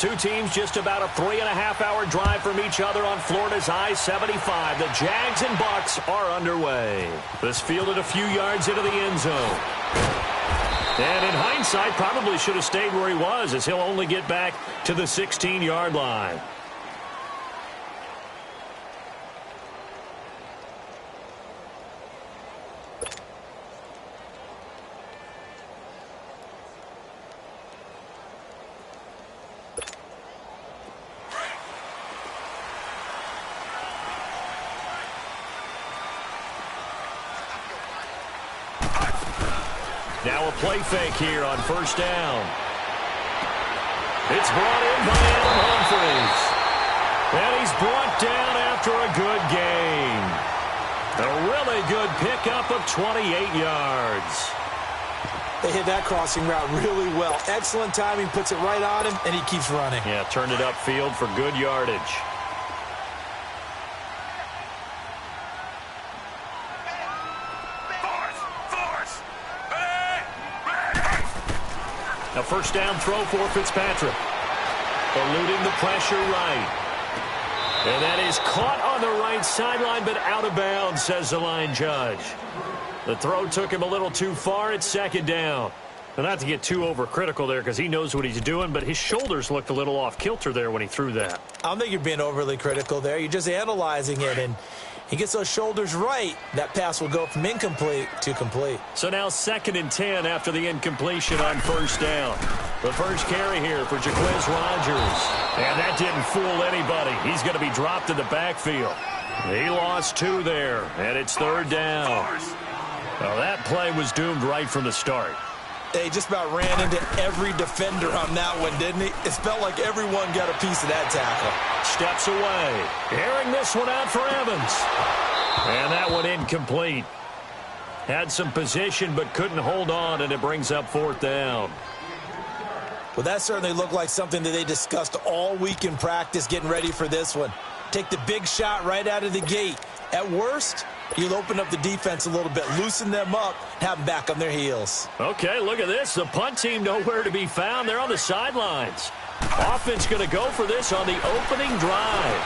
Two teams just about a 3.5-hour drive from each other on Florida's I-75. The Jags and Bucks are underway. This fielded a few yards into the end zone. And in hindsight, probably should have stayed where he was, as he'll only get back to the 16-yard line. Now a play fake here on first down. It's brought in by Adam Humphries. And he's brought down after a good gain. A really good pickup of 28 yards. They hit that crossing route really well. Excellent timing, puts it right on him, and he keeps running. Yeah, turned it upfield for good yardage. A first down throw for Fitzpatrick. Eluding the pressure right. And that is caught on the right sideline, but out of bounds, says the line judge. The throw took him a little too far. It's second down. Well, not to get too overcritical there because he knows what he's doing, but his shoulders looked a little off kilter there when he threw that. I don't think you're being overly critical there. You're just analyzing it, and he gets those shoulders right. That pass will go from incomplete to complete. So now 2nd and 10 after the incompletion on first down. The first carry here for Jaquez Rogers. And that didn't fool anybody. He's going to be dropped in the backfield. He lost 2 there, and it's 3rd down. Well, that play was doomed right from the start. They just about ran into every defender on that one, didn't he? It felt like everyone got a piece of that tackle. Steps away. Airing this one out for Evans. And that one incomplete. Had some position but couldn't hold on, and it brings up 4th down. Well, that certainly looked like something that they discussed all week in practice getting ready for this one. Take the big shot right out of the gate. At worst, you'll open up the defense a little bit, loosen them up, have them back on their heels. Okay, look at this. The punt team nowhere to be found. They're on the sidelines. Offense going to go for this on the opening drive.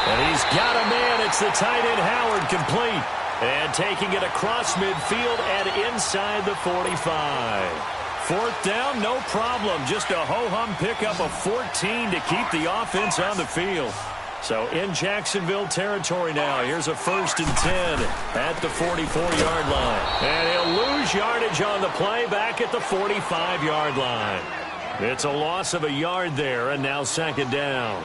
And he's got a man. It's the tight end Howard, complete. And taking it across midfield and inside the 45. 4th down, no problem. Just a ho-hum pickup of 14 to keep the offense on the field. So in Jacksonville territory now. Here's a 1st and 10 at the 44-yard line. And he'll lose yardage on the play back at the 45-yard line. It's a loss of a yard there, and now 2nd down.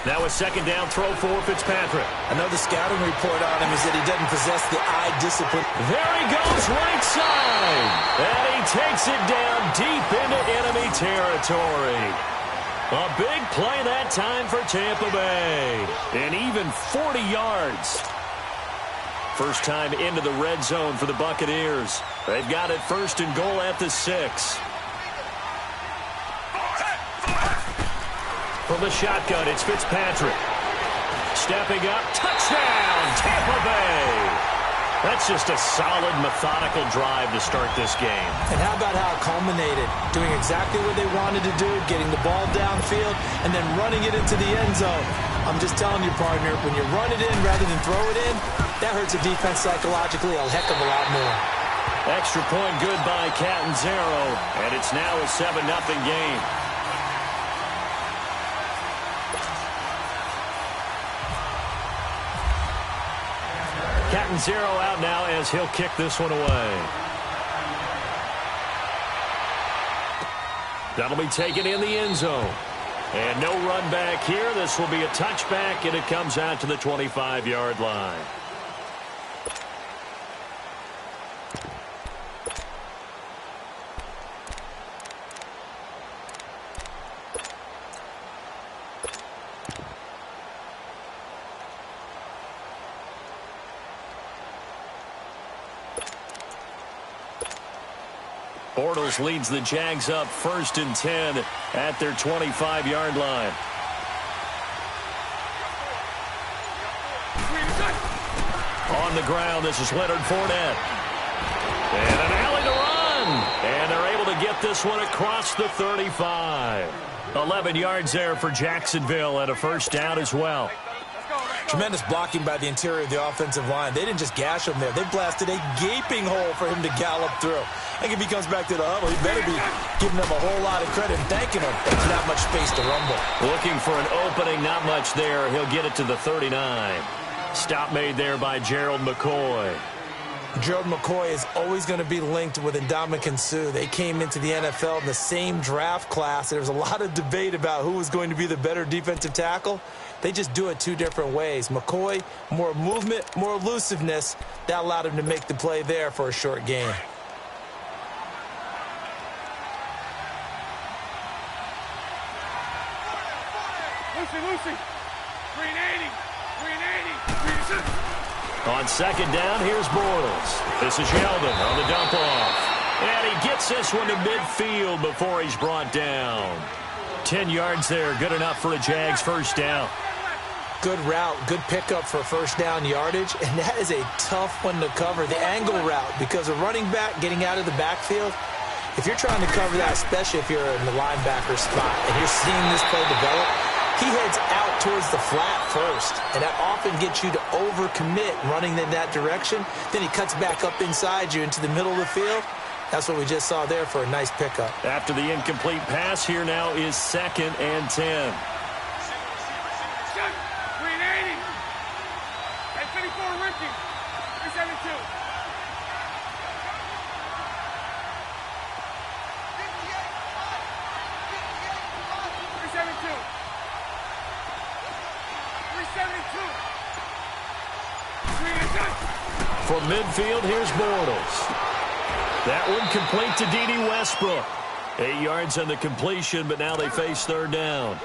Now a 2nd down throw for Fitzpatrick. I know the scouting report on him is that he doesn't possess the eye discipline. There he goes, right side. And he takes it down deep into enemy territory. A big play that time for Tampa Bay. And even 40 yards. First time into the red zone for the Buccaneers. They've got it 1st and goal at the 6. From the shotgun, it's Fitzpatrick. Stepping up, touchdown, Tampa Bay. That's just a solid, methodical drive to start this game. And how about how it culminated? Doing exactly what they wanted to do, getting the ball downfield, and then running it into the end zone. I'm just telling you, partner, when you run it in rather than throw it in, that hurts a defense psychologically a heck of a lot more. Extra point good by Catanzaro, and it's now a 7-0 game. Catanzaro out now as he'll kick this one away. That'll be taken in the end zone. And no run back here. This will be a touchback, and it comes out to the 25-yard line. Bortles leads the Jags up 1st and 10 at their 25-yard line. On the ground, this is Leonard Fournette. And an alley to run. And they're able to get this one across the 35. 11 yards there for Jacksonville and a first down as well. Tremendous blocking by the interior of the offensive line. They didn't just gash him there. They blasted a gaping hole for him to gallop through. I think if he comes back to the huddle, he better be giving them a whole lot of credit and thanking him for that much space to rumble. Looking for an opening, not much there. He'll get it to the 39. Stop made there by Gerald McCoy. Gerald McCoy is always going to be linked with Ndamukong Suh. They came into the NFL in the same draft class. There was a lot of debate about who was going to be the better defensive tackle. They just do it two different ways. McCoy, more movement, more elusiveness. That allowed him to make the play there for a short gain. Lucy. 380. 380. On second down, here's Bortles. This is Yeldon on the dump off. And he gets this one to midfield before he's brought down. 10 yards there, good enough for a Jags first down. Good route, good pickup for first down yardage, and that is a tough one to cover, the angle route, because a running back getting out of the backfield, if you're trying to cover that, especially if you're in the linebacker spot and you're seeing this play develop, he heads out towards the flat first, and that often gets you to overcommit running in that direction. Then he cuts back up inside you into the middle of the field. That's what we just saw there for a nice pickup. After the incomplete pass, here now is 2nd and 10. 380. And 34 Ricky. 372. 372. From midfield, here's Bortles. That one complete to D.D. Westbrook. 8 yards on the completion, but now they face third down.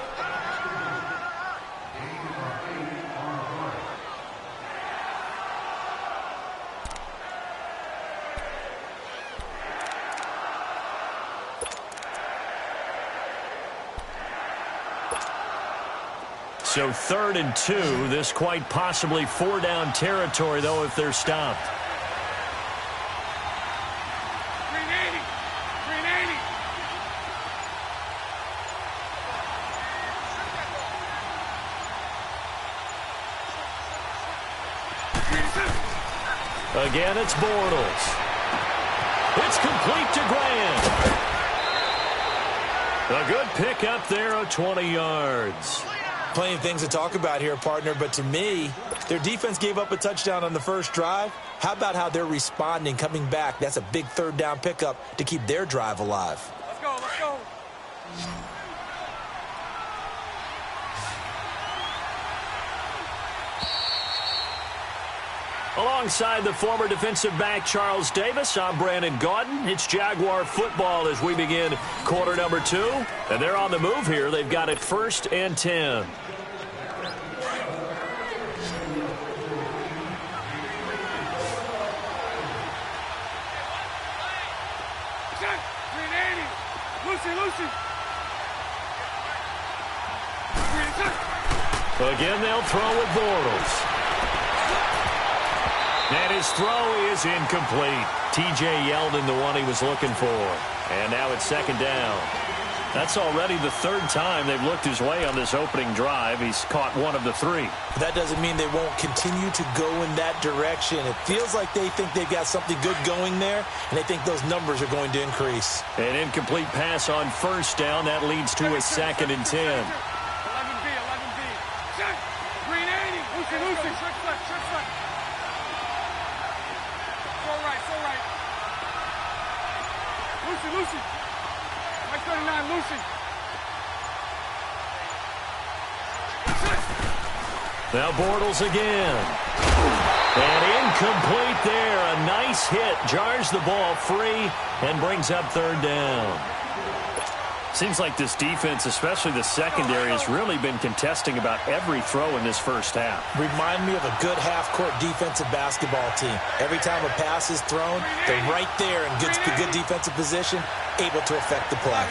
So 3rd and 2. This quite possibly 4-down territory, though, if they're stopped. 380. 380. Again, it's Bortles. It's complete to Graham. A good pickup there of 20 yards. Plenty of things to talk about here, partner, but to me, their defense gave up a touchdown on the first drive. How about how they're responding, coming back? That's a big third down pickup to keep their drive alive. Let's go, let's go. Alongside the former defensive back Charles Davis, I'm Brandon Gaudin. It's Jaguar football as we begin quarter number 2. And they're on the move here. They've got it 1st and 10. Lucy. Again, they'll throw with Bortles. And his throw is incomplete. T.J. Yeldon, the one he was looking for. And now it's 2nd down. That's already the 3rd time they've looked his way on this opening drive. He's caught one of the 3. That doesn't mean they won't continue to go in that direction. It feels like they think they've got something good going there, and they think those numbers are going to increase. An incomplete pass on first down. That leads to a 2nd and 10. 11B. 380. Lucy. Trick flex. So right. Lucy. Mike 39, Lucy. Now Bortles again. And incomplete there. A nice hit. Jars the ball free and brings up 3rd down. Seems like this defense, especially the secondary, has really been contesting about every throw in this first half. Remind me of a good half-court defensive basketball team. Every time a pass is thrown, they're right there in good defensive position, able to affect the play.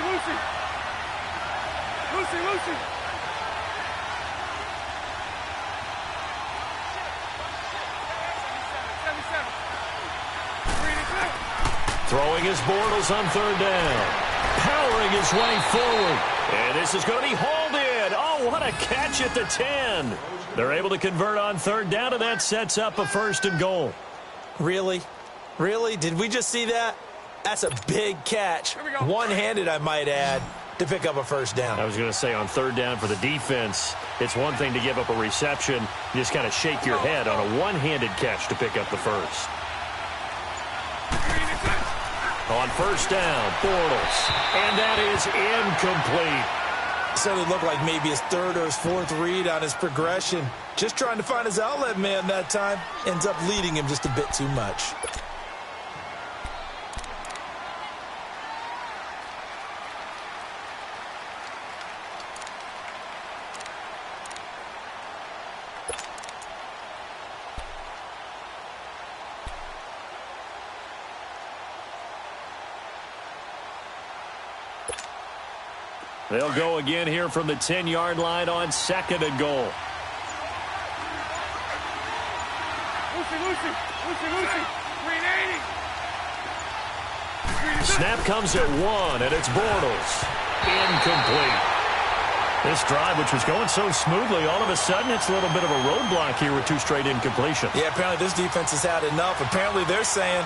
Lucy. Throwing his Bortles on third down. Powering his way forward. And this is going to be hauled in. Oh, what a catch at the 10. They're able to convert on third down, and that sets up a 1st and goal. Really? Really? Did we just see that? That's a big catch. One-handed, I might add, to pick up a 1st down. I was going to say, on third down for the defense, it's one thing to give up a reception. You just kind of shake your head on a one-handed catch to pick up the 1st. On 1st down, Bortles. And that is incomplete. Certainly looked like maybe his 3rd or his 4th read on his progression. Just trying to find his outlet man that time. Ends up leading him just a bit too much. They'll go again here from the 10-yard line on 2nd and goal. Lucy. 380. Snap comes at 1, and it's Bortles. Incomplete. This drive, which was going so smoothly, all of a sudden it's a little bit of a roadblock here with 2 straight incompletions. Yeah, apparently this defense has had enough. Apparently they're saying,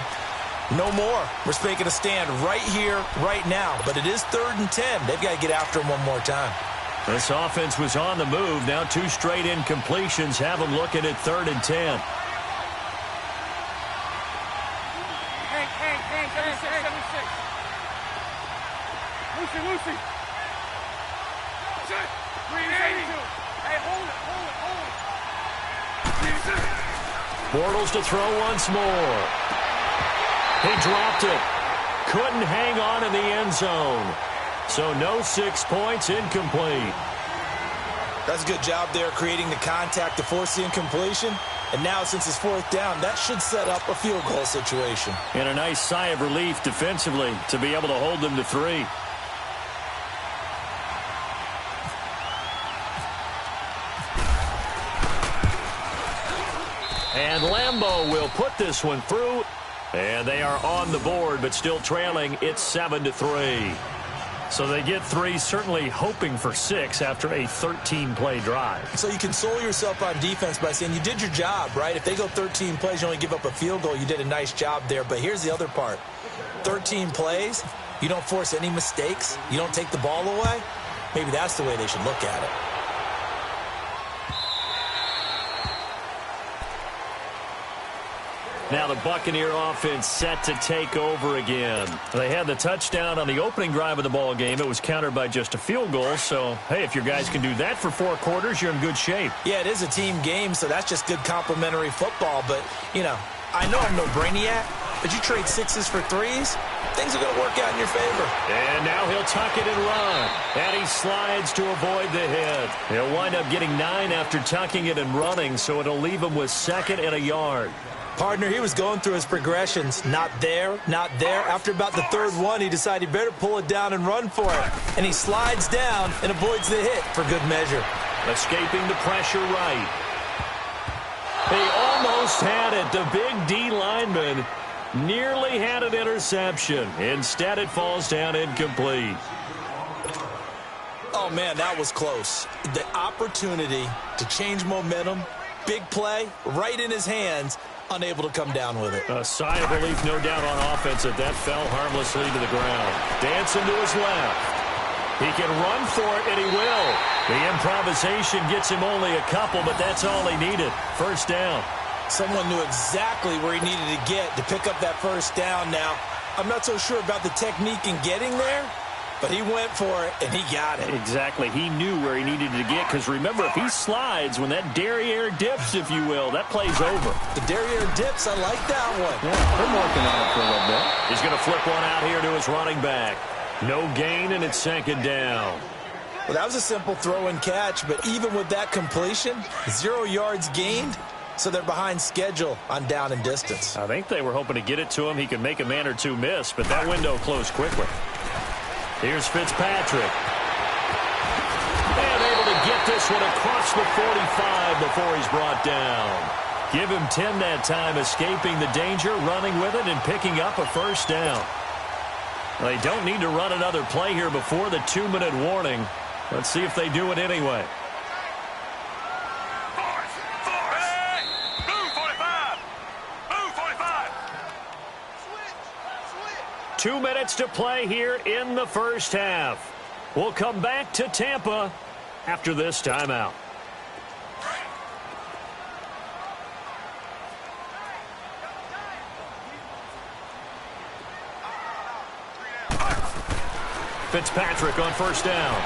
no more. We're making a stand right here, right now. But it is 3rd and 10. They've got to get after him one more time. This offense was on the move. Now 2 straight incompletions have them looking at 3rd and 10. Hank, 76. Lucy. Set. 380. Hey, hold it. Bortles to throw once more. He dropped it. Couldn't hang on in the end zone. So no 6 points, incomplete. That's a good job there creating the contact to force the incompletion. And now since it's 4th down, that should set up a field goal situation. And a nice sigh of relief defensively to be able to hold them to 3. And Lambeau will put this one through. And they are on the board, but still trailing. It's 7-3. So they get 3, certainly hoping for 6 after a 13-play drive. So you console yourself on defense by saying you did your job, right? If they go 13 plays, you only give up a field goal, you did a nice job there. But here's the other part. 13 plays, you don't force any mistakes, you don't take the ball away. Maybe that's the way they should look at it. Now the Buccaneer offense set to take over again. They had the touchdown on the opening drive of the ball game. It was countered by just a field goal. So, hey, if your guys can do that for 4 quarters, you're in good shape. Yeah, it is a team game, so that's just good complimentary football. But, you know, I know I'm no brainiac, but you trade 6s for 3s, things are going to work out in your favor. And now he'll tuck it and run. And he slides to avoid the hit. He'll wind up getting 9 after tucking it and running, so it'll leave him with 2nd and a yard. Partner, he was going through his progressions. Not there, not there. After about the 3rd one, he decided he better pull it down and run for it. And he slides down and avoids the hit for good measure. Escaping the pressure right. He almost had it. The big D lineman nearly had an interception. Instead, it falls down incomplete. Oh, man, that was close. The opportunity to change momentum, big play, right in his hands, unable to come down with it. A sigh of relief, no doubt, on offense that fell harmlessly to the ground. Dancing to his left. He can run for it, and he will. The improvisation gets him only a couple, but that's all he needed. 1st down. Someone knew exactly where he needed to get to pick up that 1st down now. I'm not so sure about the technique in getting there, but he went for it, and he got it. Exactly. He knew where he needed to get, because remember, if he slides, when that derriere dips, if you will, that play's over. The derriere dips, I like that one. Yeah, they're working on it for a little bit. He's going to flip one out here to his running back. No gain, and it's 2nd down. Well, that was a simple throw and catch, but even with that completion, 0 yards gained, so they're behind schedule on down and distance. I think they were hoping to get it to him. He could make a man or 2 miss, but that window closed quickly. Here's Fitzpatrick. And able to get this one across the 45 before he's brought down. Give him 10 that time, escaping the danger, running with it, and picking up a first down. They don't need to run another play here before the 2-minute warning. Let's see if they do it anyway. 2 minutes to play here in the first half. We'll come back to Tampa after this timeout. Fitzpatrick on first down.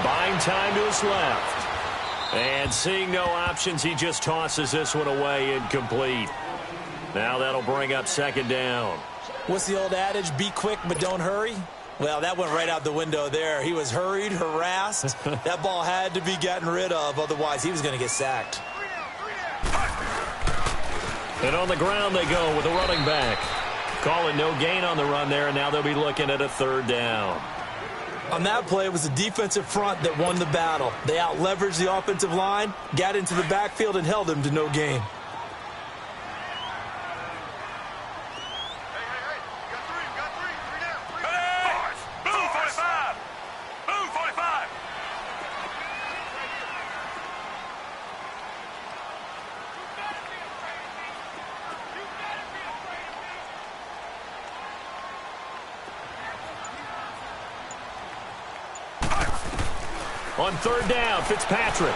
Buying time to his left. And seeing no options, he just tosses this one away, incomplete. Now that'll bring up second down. What's the old adage? Be quick, but don't hurry. Well, that went right out the window there. He was hurried, harassed. That ball had to be gotten rid of. Otherwise, he was going to get sacked. And on the ground they go with a running back. Calling no gain on the run there, and now they'll be looking at a third down. On that play, it was the defensive front that won the battle. They out-leveraged the offensive line, got into the backfield, and held him to no gain. On third down, Fitzpatrick.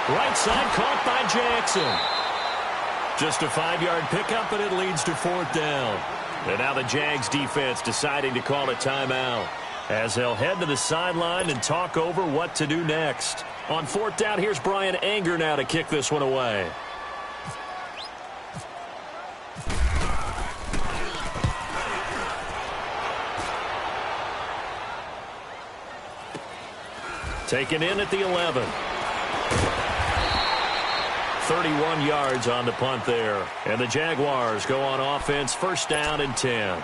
Right side caught by Jackson. Just a 5-yard pickup, and it leads to fourth down. And now the Jags defense deciding to call a timeout as they'll head to the sideline and talk over what to do next. On fourth down, here's Brian Anger now to kick this one away. Taken in at the 11. 31 yards on the punt there. And the Jaguars go on offense, first down and 10.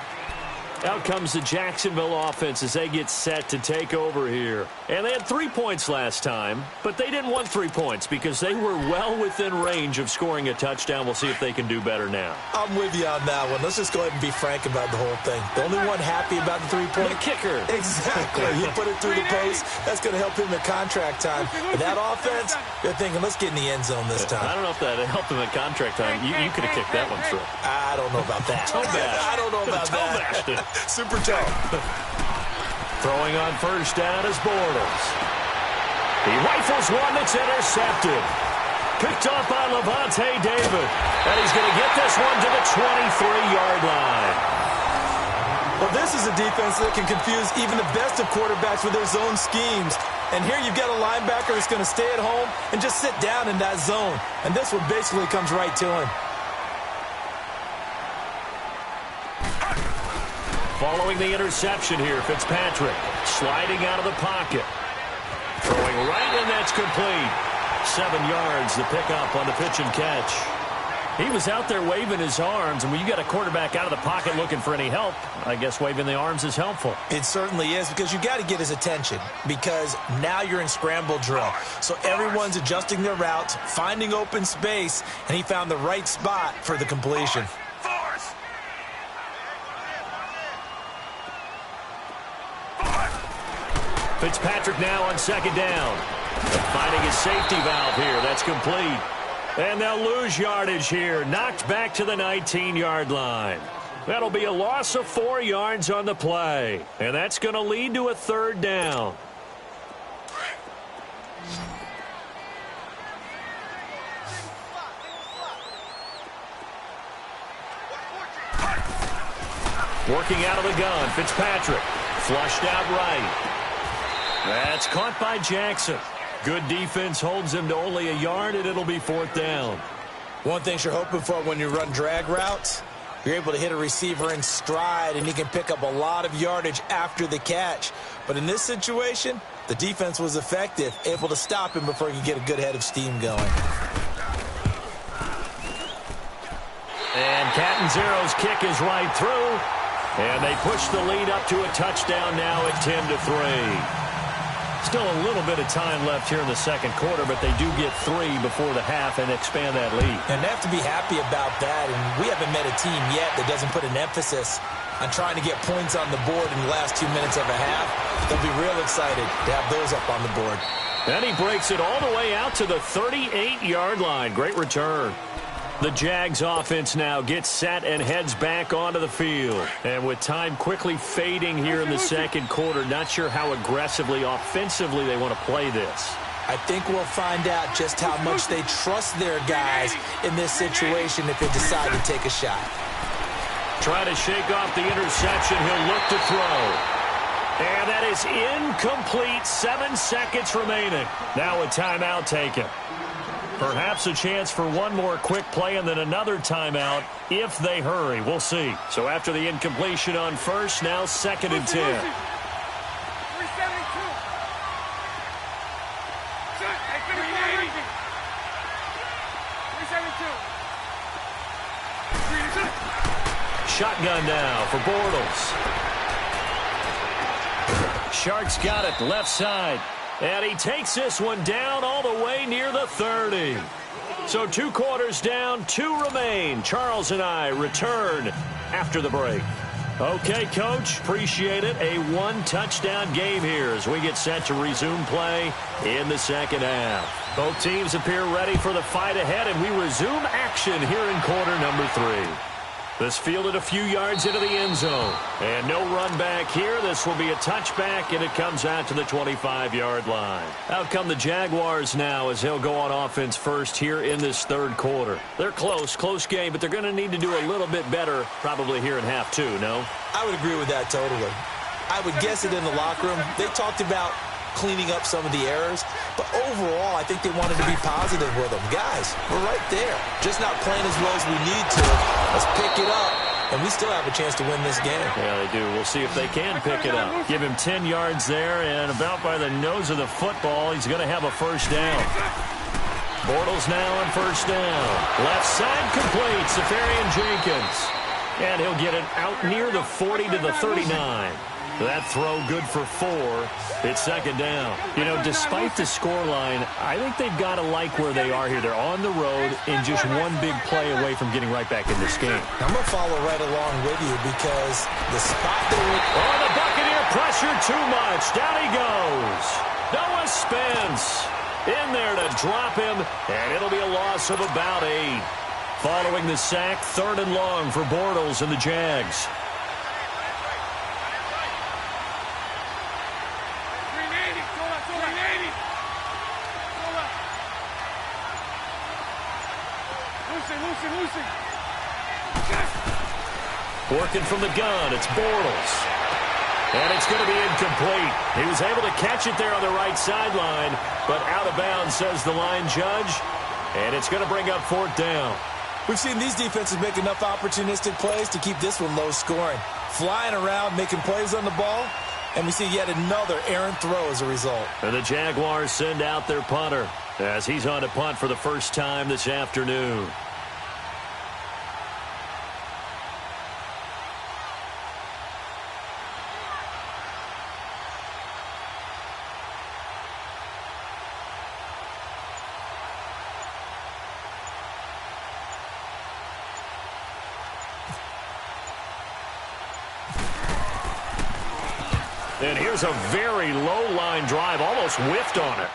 Out comes the Jacksonville offense as they get set to take over here. And they had 3 points last time, but they didn't want 3 points because they were well within range of scoring a touchdown. We'll see if they can do better now. I'm with you on that one. Let's just go ahead and be frank about the whole thing. The only one happy about the 3-point. The kicker. Exactly. He put it through the post. That's going to help him at contract time. But that offense, they're thinking, let's get in the end zone this time. I don't know if that helped him at contract time. You could have kicked that one through. I don't know about that. I don't know about that. Super toe. Throwing on first down is Bortles. He rifles one that's intercepted. Picked off by Levante David. And he's going to get this one to the 23-yard line. Well, this is a defense that can confuse even the best of quarterbacks with their zone schemes. And here you've got a linebacker that's going to stay at home and just sit down in that zone. And this one basically comes right to him. Following the interception here, Fitzpatrick sliding out of the pocket. Throwing right, and that's complete. 7 yards, the pickup on the pitch and catch. He was out there waving his arms, and when you got a quarterback out of the pocket looking for any help, I guess waving the arms is helpful. It certainly is, because you got to get his attention, because now you're in scramble drill. So everyone's adjusting their routes, finding open space, and he found the right spot for the completion. Fitzpatrick now on second down. Finding his safety valve here. That's complete. And they'll lose yardage here. Knocked back to the 19-yard line. That'll be a loss of 4 yards on the play. And that's going to lead to a third down. Working out of the gun, Fitzpatrick. Flushed out right. That's caught by Jackson. Good defense holds him to only a yard, and it'll be fourth down. One thing you're hoping for when you run drag routes, you're able to hit a receiver in stride, and he can pick up a lot of yardage after the catch. But in this situation, the defense was effective, able to stop him before he could get a good head of steam going. And Catanzaro's kick is right through, and they push the lead up to a touchdown now at 10-3. Still a little bit of time left here in the second quarter, but they do get 3 before the half and expand that lead. And they have to be happy about that, and we haven't met a team yet that doesn't put an emphasis on trying to get points on the board in the last 2 minutes of a half. They'll be real excited to have those up on the board. And he breaks it all the way out to the 38-yard line. Great return. The Jags offense now gets set and heads back onto the field. And with time quickly fading here in the second quarter, not sure how aggressively, offensively they want to play this. I think we'll find out just how much they trust their guys in this situation if they decide to take a shot. Trying to shake off the interception. He'll look to throw. And that is incomplete. 7 seconds remaining. Now a timeout taken. Perhaps a chance for one more quick play and then another timeout if they hurry. We'll see. So after the incompletion on first, now 2nd and 10. 372. Hey, 380. 372. Shotgun now for Bortles. Sharks got it left side. And he takes this one down all the way near the 30. So 2 quarters down, 2 remain. Charles and I return after the break. Okay, Coach, appreciate it. A 1-touchdown game here as we get set to resume play in the second half. Both teams appear ready for the fight ahead, and we resume action here in quarter number 3. This fielded a few yards into the end zone. And no run back here. This will be a touchback, and it comes out to the 25-yard line. Out come the Jaguars now as they'll go on offense first here in this third quarter. They're close game, but they're going to need to do a little bit better probably here in half 2, no? I would agree with that totally. I would guess it in the locker room. They talked about cleaning up some of the errors, but overall, I think they wanted to be positive with them. Guys, we're right there. Just not playing as well as we need to. Let's pick it up, and we still have a chance to win this game. Yeah, they do. We'll see if they can pick it up. Give him 10 yards there, and about by the nose of the football, he's going to have a first down. Bortles now on first down. Left side complete. Safarian Jenkins. And he'll get it out near the 40 to the 39. That throw good for 4. It's second down. You know, despite the scoreline, I think they've got to like where they are here. They're on the road and just one big play away from getting right back in this game. I'm going to follow right along with you because the spot they were... Oh, the Buccaneer pressure too much. Down he goes. Noah Spence in there to drop him, and it'll be a loss of about 8. Following the sack, 3rd and long for Bortles and the Jags. Working from the gun, it's Bortles. And it's going to be incomplete. He was able to catch it there on the right sideline, but out of bounds, says the line judge. And it's going to bring up 4th down. We've seen these defenses make enough opportunistic plays to keep this one low scoring. Flying around, making plays on the ball, and we see yet another errant throw as a result. And the Jaguars send out their punter as he's on to punt for the first time this afternoon. And here's a very low-line drive, almost whiffed on it.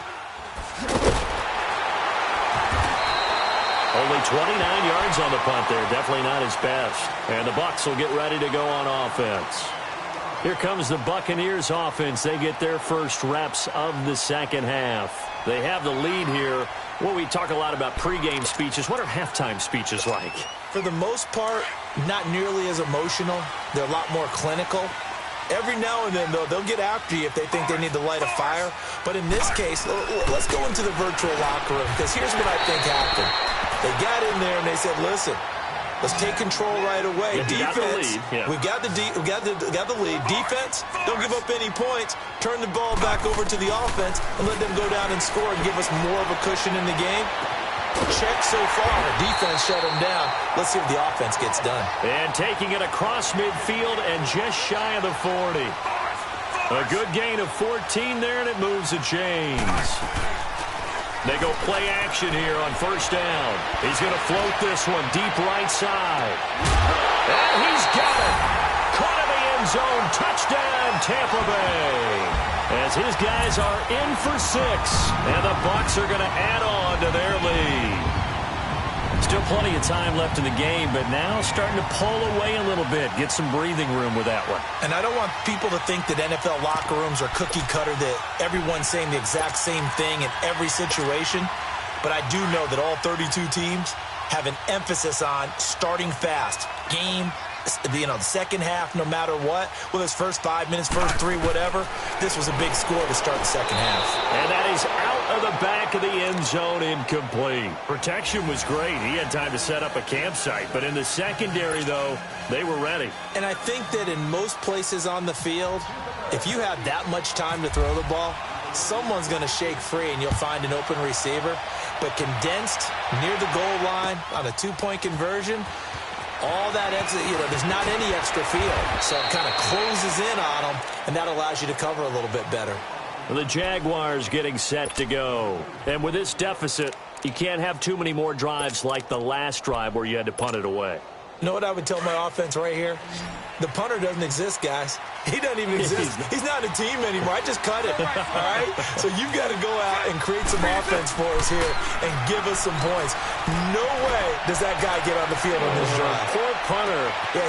Only 29 yards on the punt there, definitely not his best. And the Bucs will get ready to go on offense. Here comes the Buccaneers offense. They get their first reps of the second half. They have the lead here. Well, we talk a lot about pregame speeches. What are halftime speeches like? For the most part, not nearly as emotional. They're a lot more clinical. Every now and then, though, they'll get after you if they think they need to light a fire. But in this case, let's go into the virtual locker room, because here's what I think happened. They got in there and they said, listen, let's take control right away. Defense, we got the lead. Defense, don't give up any points. Turn the ball back over to the offense and let them go down and score and give us more of a cushion in the game. Check so far. Defense shut him down. Let's see if the offense gets done. And taking it across midfield and just shy of the 40. A good gain of 14 there, and it moves the chains. They go play action here on first down. He's going to float this one deep right side. And he's got it. Caught in the end zone. Touchdown, Tampa Bay. As his guys are in for 6. And the Bucs are going to add on to their lead. Still plenty of time left in the game, but now starting to pull away a little bit. Get some breathing room with that one. And I don't want people to think that NFL locker rooms are cookie cutter, that everyone's saying the exact same thing in every situation. But I do know that all 32 teams have an emphasis on starting fast. Game, the second half, no matter what. Whether it's first 5 minutes, first 3, whatever. This was a big score to start the second half. And that is out of the back of the end zone, incomplete. Protection was great. He had time to set up a campsite. But in the secondary, though, they were ready. And I think that in most places on the field, if you have that much time to throw the ball, someone's going to shake free and you'll find an open receiver. But condensed near the goal line on a 2-point conversion, all that extra, there's not any extra field. So it kind of closes in on them, and that allows you to cover a little bit better. The Jaguars getting set to go. And with this deficit, you can't have too many more drives like the last drive where you had to punt it away. You know what I would tell my offense right here? The punter doesn't exist, guys. He doesn't even exist. He's not a team anymore. I just cut it, all right? So you've got to go out and create some offense for us here and give us some points. No way does that guy get on the field on this drive. Poor punter. Yeah,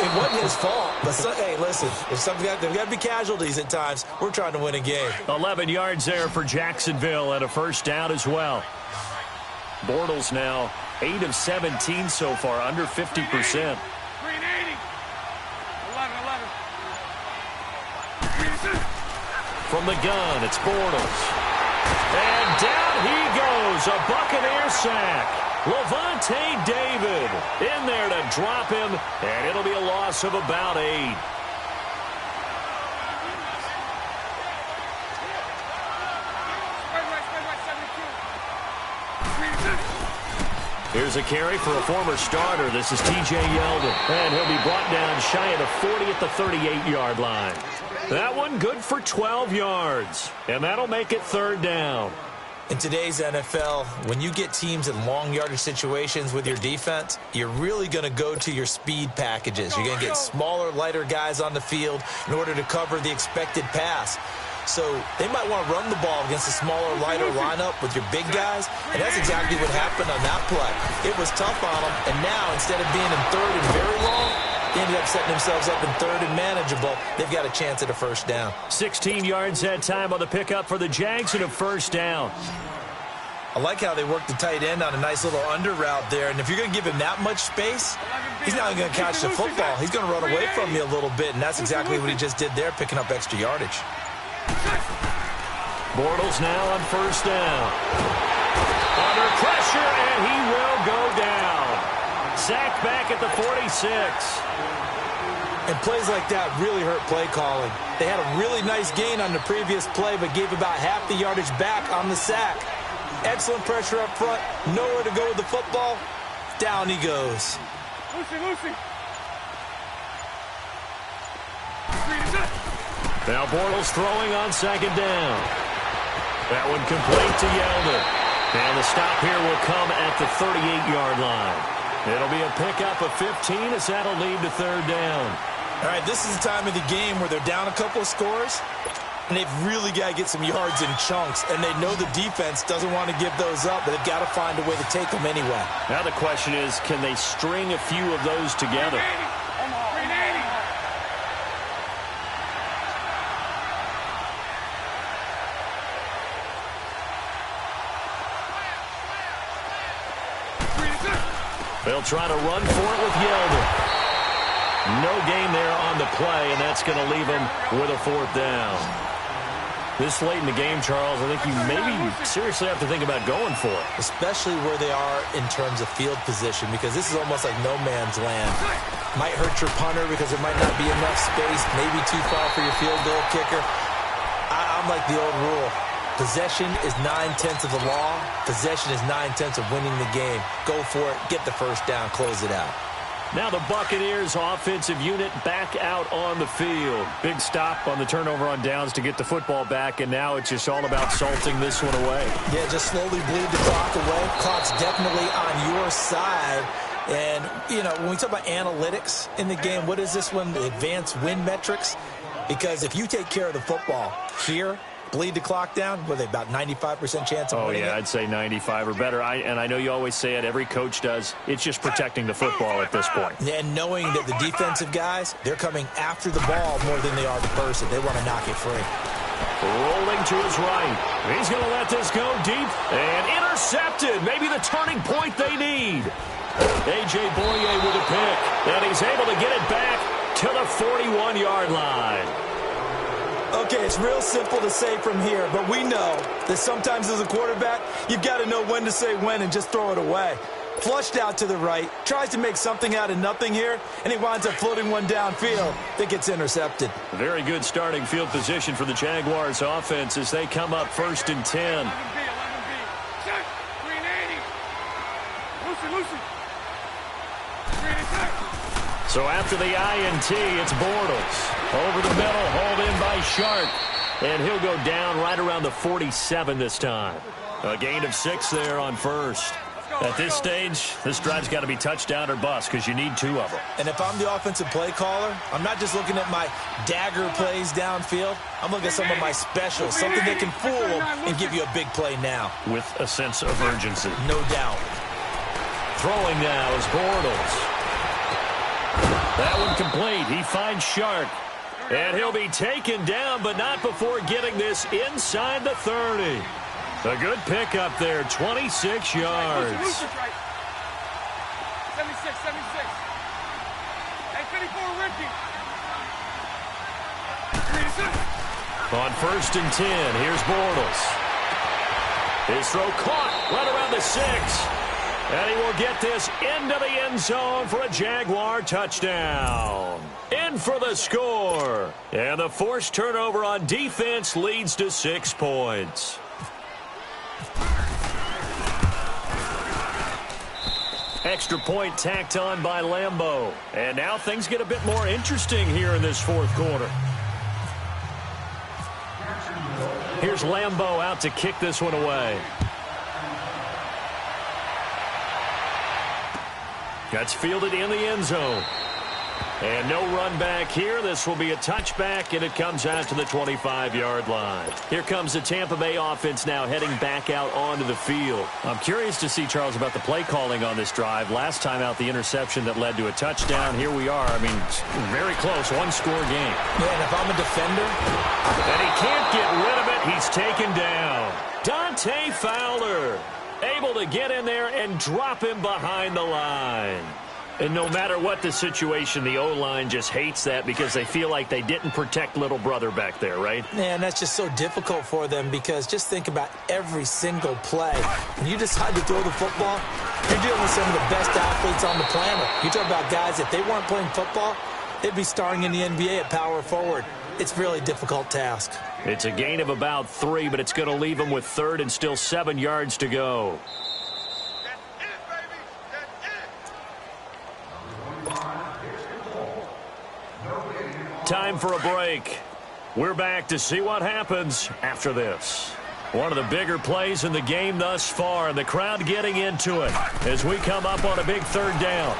it wasn't his fault. But, hey, listen, there's got to be casualties at times. We're trying to win a game. 11 yards there for Jacksonville and a first down as well. Bortles now 8 of 17 so far, under 50%. 380. 11. From the gun, it's Bortles. And down he goes, a Buccaneer sack. Levante David in there to drop him, and it'll be a loss of about 8. Here's a carry for a former starter. This is T.J. Yeldon. And he'll be brought down shy of the 40 at the 38-yard line. That one good for 12 yards. And that'll make it third down. In today's NFL, when you get teams in long yardage situations with your defense, you're really going to go to your speed packages. You're going to get smaller, lighter guys on the field in order to cover the expected pass. So they might want to run the ball against a smaller, lighter lineup with your big guys, and that's exactly what happened on that play. It was tough on them, and now instead of being in third and very long, they ended up setting themselves up in third and manageable. They've got a chance at a first down. 16 yards that time on the pickup for the Jags and a first down. I like how they worked the tight end on a nice little under route there, and if you're going to give him that much space, he's not going to catch the football. He's going to run away from you a little bit, and that's exactly what he just did there, picking up extra yardage. Bortles now on first down. Under pressure, and he will go down. Sacked back at the 46. And plays like that really hurt play calling. They had a really nice gain on the previous play, but gave about half the yardage back on the sack. Excellent pressure up front. Nowhere to go with the football. Down he goes. Lucy. Now Bortles throwing on second down. That one complete to Yeldon. And the stop here will come at the 38-yard line. It'll be a pickup of 15 as that'll lead to third down. All right, this is the time of the game where they're down a couple of scores, and they've really got to get some yards in chunks, and they know the defense doesn't want to give those up, but they've got to find a way to take them anyway. Now the question is, can they string a few of those together? They'll try to run for it with Yeldon. No gain there on the play, and that's going to leave them with a fourth down. This late in the game, Charles, I think you maybe seriously have to think about going for it. Especially where they are in terms of field position, because this is almost like no man's land. Might hurt your punter because there might not be enough space, maybe too far for your field goal kicker. I'm like the old rule. Possession is 9/10 of the law. Possession is 9/10 of winning the game. Go for it. Get the first down. Close it out. Now the Buccaneers offensive unit back out on the field. Big stop on the turnover on downs to get the football back, and now it's just all about salting this one away. Yeah, just slowly bleed the clock away. Clock's definitely on your side. And, you know, when we talk about analytics in the game, what is this one? The advanced win metrics? Because if you take care of the football here, bleed the clock down, what are they, about 95% chance of winning it? I'd say 95 or better. And I know you always say it, every coach does. It's just protecting the football at this point. And knowing that the defensive guys, they're coming after the ball more than they are the person. They want to knock it free. Rolling to his right. He's going to let this go deep and intercepted. Maybe the turning point they need. A.J. Boye with a pick, and he's able to get it back to the 41-yard line. Okay, it's real simple to say from here, but we know that sometimes as a quarterback, you've got to know when to say when and just throw it away. Flushed out to the right, tries to make something out of nothing here, and he winds up floating one downfield that gets intercepted. Very good starting field position for the Jaguars offense as they come up 1st and 10. 11B. Check. 380. Lucy. So after the INT, it's Bortles. Over the middle, hauled in by Sharp. And he'll go down right around the 47 this time. A gain of 6 there on first. At this stage, this drive's got to be touchdown or bust because you need 2 of them. And if I'm the offensive play caller, I'm not just looking at my dagger plays downfield. I'm looking at some of my specials, something that can fool them and give you a big play now. With a sense of urgency. No doubt. Throwing now is Bortles. That one complete. He finds Sharp. And he'll be taken down, but not before getting this inside the 30. A good pickup there, 26 yards. 76. Hey, 54, Ricky. On 1st and 10, here's Bortles. His throw caught right around the 6. And he will get this into the end zone for a Jaguar touchdown. In for the score. And the forced turnover on defense leads to 6 points. Extra point tacked on by Lambeau. And now things get a bit more interesting here in this 4th quarter. Here's Lambeau out to kick this one away. That's fielded in the end zone. And no run back here. This will be a touchback, and it comes out to the 25-yard line. Here comes the Tampa Bay offense now heading back out onto the field. I'm curious to see, Charles, about the play calling on this drive. Last time out, the interception that led to a touchdown. Here we are. I mean, very close, 1-score game. Yeah, and if I'm a defender. And he can't get rid of it. He's taken down. Dante Fowler able to get in there and drop him behind the line. And no matter what the situation, the O-line just hates that because they feel like they didn't protect little brother back there, right? Man, that's just so difficult for them because just think about every single play. When you decide to throw the football, you're dealing with some of the best athletes on the planet. You talk about guys, if they weren't playing football, they'd be starring in the NBA at power forward. It's a really difficult task. It's a gain of about 3, but it's going to leave them with 3rd and still 7 yards to go. Time for a break. We're back to see what happens after this. One of the bigger plays in the game thus far, and the crowd getting into it as we come up on a big 3rd down.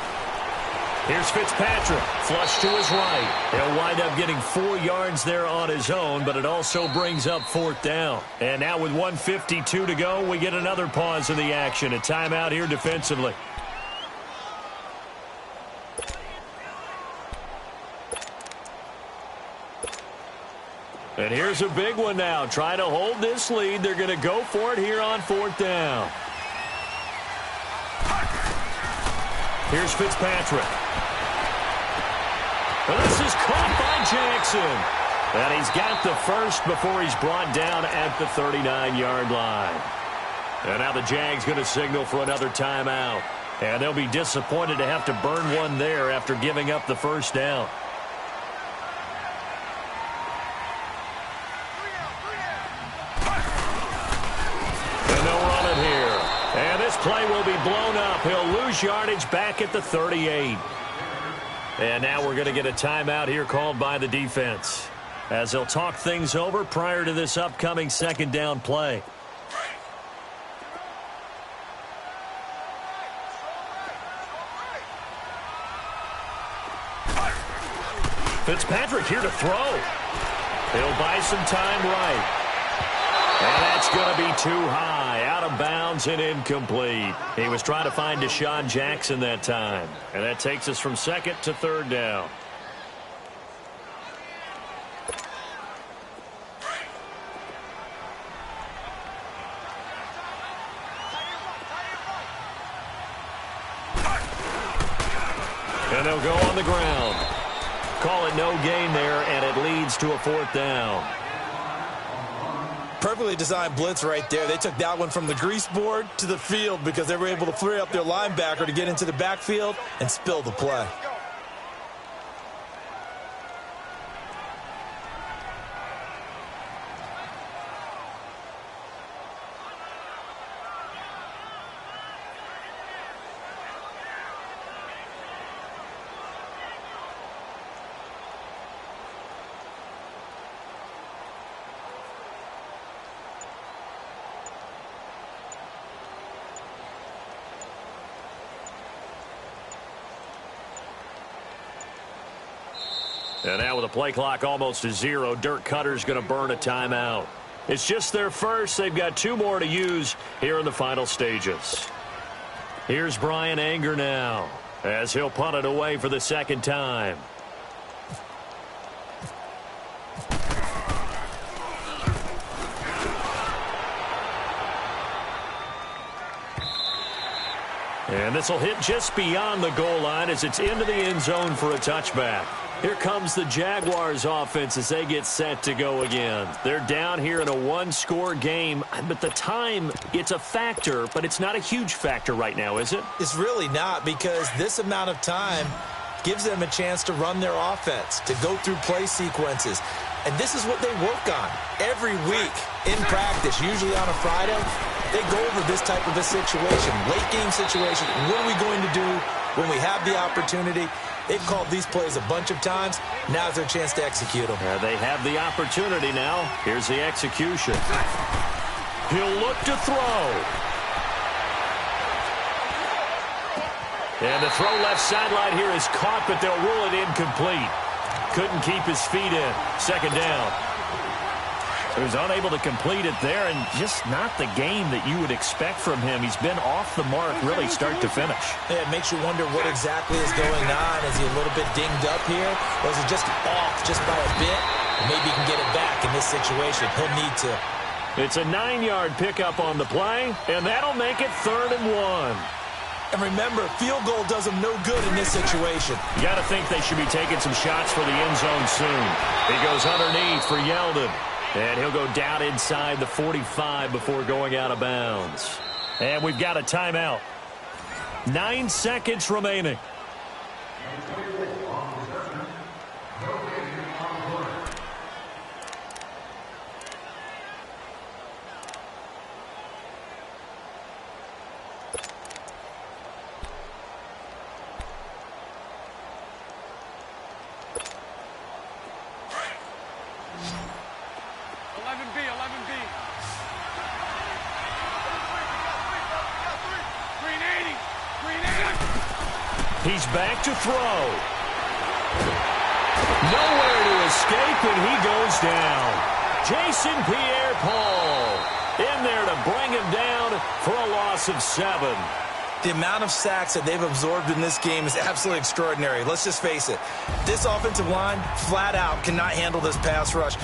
Here's Fitzpatrick, flush to his right. He'll wind up getting 4 yards there on his own, but it also brings up 4th down. And now with 1:52 to go, we get another pause in the action. A timeout here defensively. And here's a big one now. Trying to hold this lead. They're going to go for it here on 4th down. Here's Fitzpatrick. And this is caught by Jackson. And he's got the first before he's brought down at the 39-yard line. And now the Jags going to signal for another timeout. And they'll be disappointed to have to burn one there after giving up the 1st down. Play will be blown up. He'll lose yardage back at the 38. And now we're going to get a timeout here called by the defense, as they'll talk things over prior to this upcoming second down play. Fitzpatrick here to throw. He'll buy some time right. And that's going to be too high, out of bounds and incomplete. He was trying to find Deshaun Jackson that time. And that takes us from second to third down. And they'll go on the ground. Call it no gain there, and it leads to a fourth down. Perfectly designed blitz right there. They took that one from the grease board to the field because they were able to free up their linebacker to get into the backfield and spill the play. And now with the play clock almost to zero, Dirk Cutter's going to burn a timeout. It's just their first. They've got two more to use here in the final stages. Here's Brian Anger now, as he'll punt it away for the second time. And this will hit just beyond the goal line as it's into the end zone for a touchback. Here comes the Jaguars offense as they get set to go again. They're down here in a one-score game, but the time, it's a factor, but it's not a huge factor right now, is it? It's really not, because this amount of time gives them a chance to run their offense, to go through play sequences. And this is what they work on every week in practice, usually on a Friday. They go over this type of a situation, late game situation. What are we going to do when we have the opportunity? They've called these plays a bunch of times. Now's their chance to execute them. They have the opportunity now. Here's the execution. He'll look to throw. And the throw left sideline here is caught, but they'll rule it incomplete. Couldn't keep his feet in. Second down. He was unable to complete it there, and just not the game that you would expect from him. He's been off the mark really start to finish. Yeah, it makes you wonder what exactly is going on. Is he a little bit dinged up here, or is he just off just by a bit? Maybe he can get it back in this situation. He'll need to. It's a 9-yard pickup on the play, and that'll make it 3rd and 1. And remember, field goal does them no good in this situation. You got to think they should be taking some shots for the end zone soon. He goes underneath for Yeldon. And he'll go down inside the 45 before going out of bounds. And we've got a timeout. 9 seconds remaining. He's back to throw. Nowhere to escape, and he goes down. Jason Pierre-Paul in there to bring him down for a loss of 7. The amount of sacks that they've absorbed in this game is absolutely extraordinary. Let's just face it. This offensive line, flat out, cannot handle this pass rush.